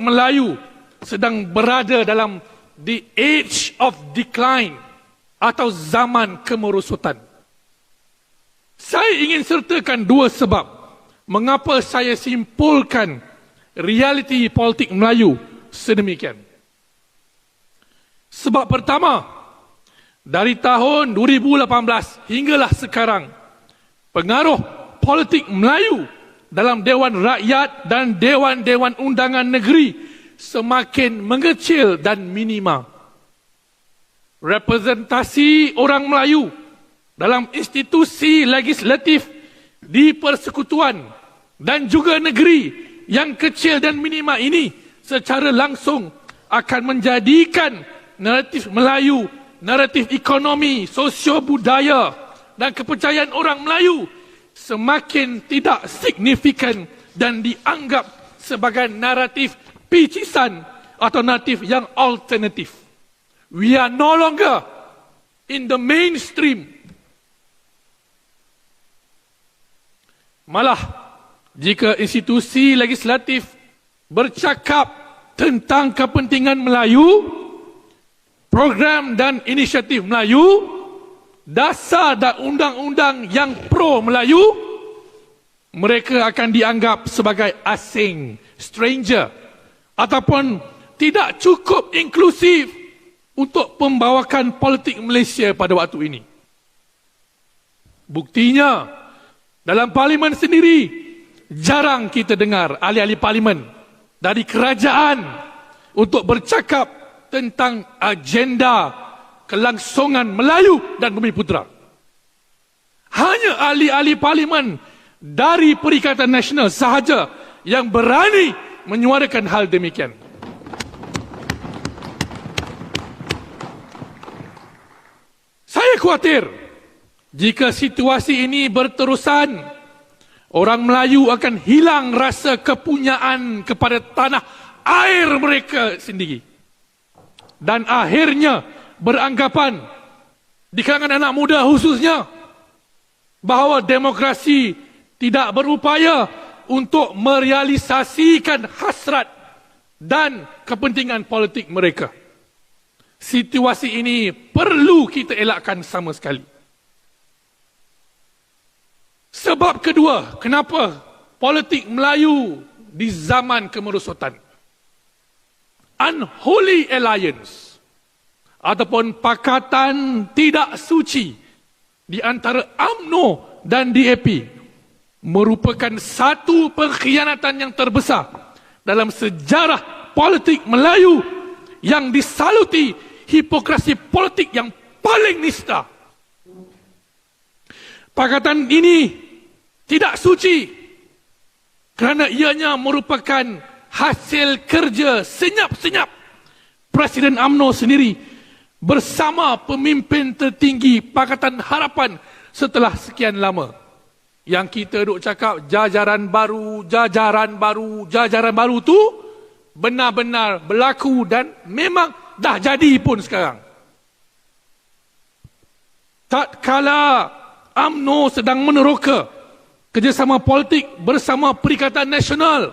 Melayu sedang berada dalam the age of decline atau zaman kemerosotan. Saya ingin sertakan dua sebab mengapa saya simpulkan realiti politik Melayu sedemikian. Sebab pertama, dari tahun 2018 hinggalah sekarang, pengaruh politik Melayu dalam Dewan Rakyat dan Dewan-Dewan Undangan Negeri semakin mengecil dan minima. Representasi orang Melayu dalam institusi legislatif di persekutuan dan juga negeri yang kecil dan minima ini secara langsung akan menjadikan naratif Melayu, naratif ekonomi, sosio-budaya dan kepercayaan orang Melayu semakin tidak signifikan dan dianggap sebagai naratif picisan atau naratif yang alternatif. We are no longer in the mainstream. Malah, jika institusi legislatif bercakap tentang kepentingan Melayu, program dan inisiatif Melayu, dasar dan undang-undang yang pro Melayu, mereka akan dianggap sebagai asing, stranger, ataupun tidak cukup inklusif untuk pembawakan politik Malaysia pada waktu ini. Buktinya, dalam parlimen sendiri, jarang kita dengar ahli-ahli parlimen dari kerajaan untuk bercakap tentang agenda kelangsungan Melayu dan Bumiputera. Hanya ahli-ahli parlimen dari Perikatan Nasional sahaja yang berani menyuarakan hal demikian. Saya khawatir jika situasi ini berterusan, orang Melayu akan hilang rasa kepunyaan kepada tanah air mereka sendiri. Dan akhirnya beranggapan di kalangan anak muda khususnya bahawa demokrasi tidak berupaya untuk merealisasikan hasrat dan kepentingan politik mereka. Situasi ini perlu kita elakkan sama sekali. Sebab kedua, kenapa politik Melayu di zaman kemerosotan? Unholy alliance ataupun pakatan tidak suci di antara UMNO dan DAP merupakan satu pengkhianatan yang terbesar dalam sejarah politik Melayu yang disaluti hipokrasi politik yang paling nista. Pakatan ini tidak suci kerana ianya merupakan hasil kerja senyap-senyap Presiden UMNO sendiri bersama pemimpin tertinggi Pakatan Harapan setelah sekian lama. Yang kita duk cakap jajaran baru tu benar-benar berlaku dan memang dah jadi pun sekarang. Tatkala UMNO sedang meneroka kerjasama politik bersama Perikatan Nasional,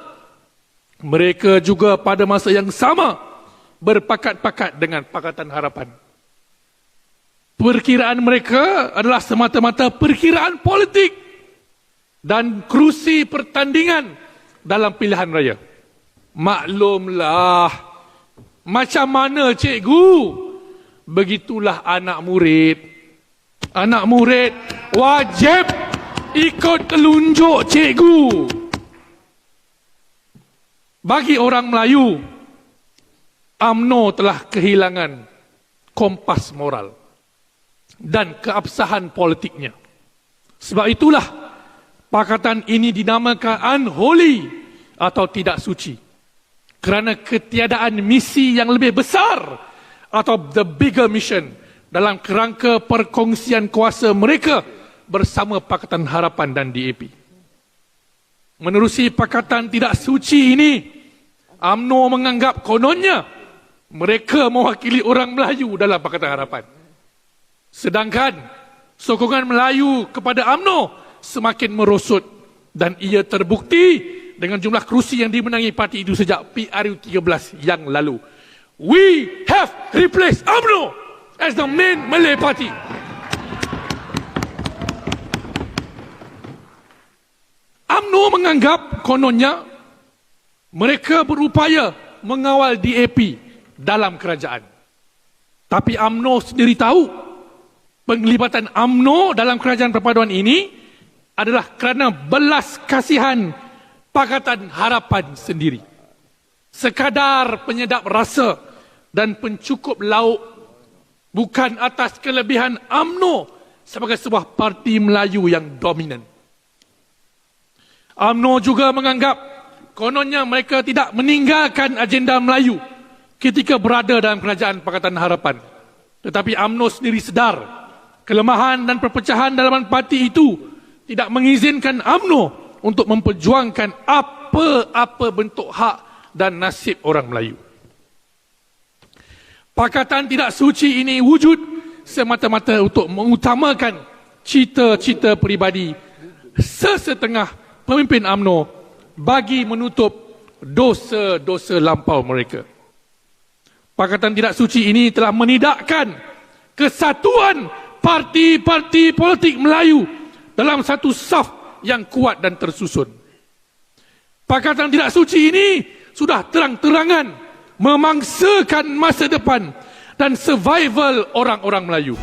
mereka juga pada masa yang sama berpakat-pakat dengan Pakatan Harapan. Perkiraan mereka adalah semata-mata perkiraan politik dan kerusi pertandingan dalam pilihan raya. Maklumlah, macam mana cikgu, begitulah anak murid. Anak murid wajib ikut telunjuk cikgu. Bagi orang Melayu, UMNO telah kehilangan kompas moral dan keabsahan politiknya. Sebab itulah pakatan ini dinamakan unholy atau tidak suci. Kerana ketiadaan misi yang lebih besar atau the bigger mission dalam kerangka perkongsian kuasa mereka bersama Pakatan Harapan dan DAP. Menerusi pakatan tidak suci ini, UMNO menganggap kononnya mereka mewakili orang Melayu dalam Pakatan Harapan. Sedangkan sokongan Melayu kepada UMNO semakin merosot dan ia terbukti dengan jumlah kerusi yang dimenangi parti itu sejak PRU 13 yang lalu. We have replaced UMNO as the main Malay party. UMNO menganggap kononnya mereka berupaya mengawal DAP dalam kerajaan. Tapi UMNO sendiri tahu penglibatan UMNO dalam kerajaan perpaduan ini adalah kerana belas kasihan Pakatan Harapan sendiri. Sekadar penyedap rasa dan pencukup lauk, bukan atas kelebihan UMNO sebagai sebuah parti Melayu yang dominan. UMNO juga menganggap kononnya mereka tidak meninggalkan agenda Melayu ketika berada dalam kerajaan Pakatan Harapan. Tetapi UMNO sendiri sedar kelemahan dan perpecahan dalam parti itu tidak mengizinkan UMNO untuk memperjuangkan apa-apa bentuk hak dan nasib orang Melayu. Pakatan tidak suci ini wujud semata-mata untuk mengutamakan cita-cita peribadi sesetengah pemimpin UMNO bagi menutup dosa-dosa lampau mereka. Pakatan tidak suci ini telah menidakkan kesatuan parti-parti politik Melayu dalam satu saf yang kuat dan tersusun. Pakatan tidak suci ini sudah terang-terangan memangsakan masa depan dan survival orang-orang Melayu.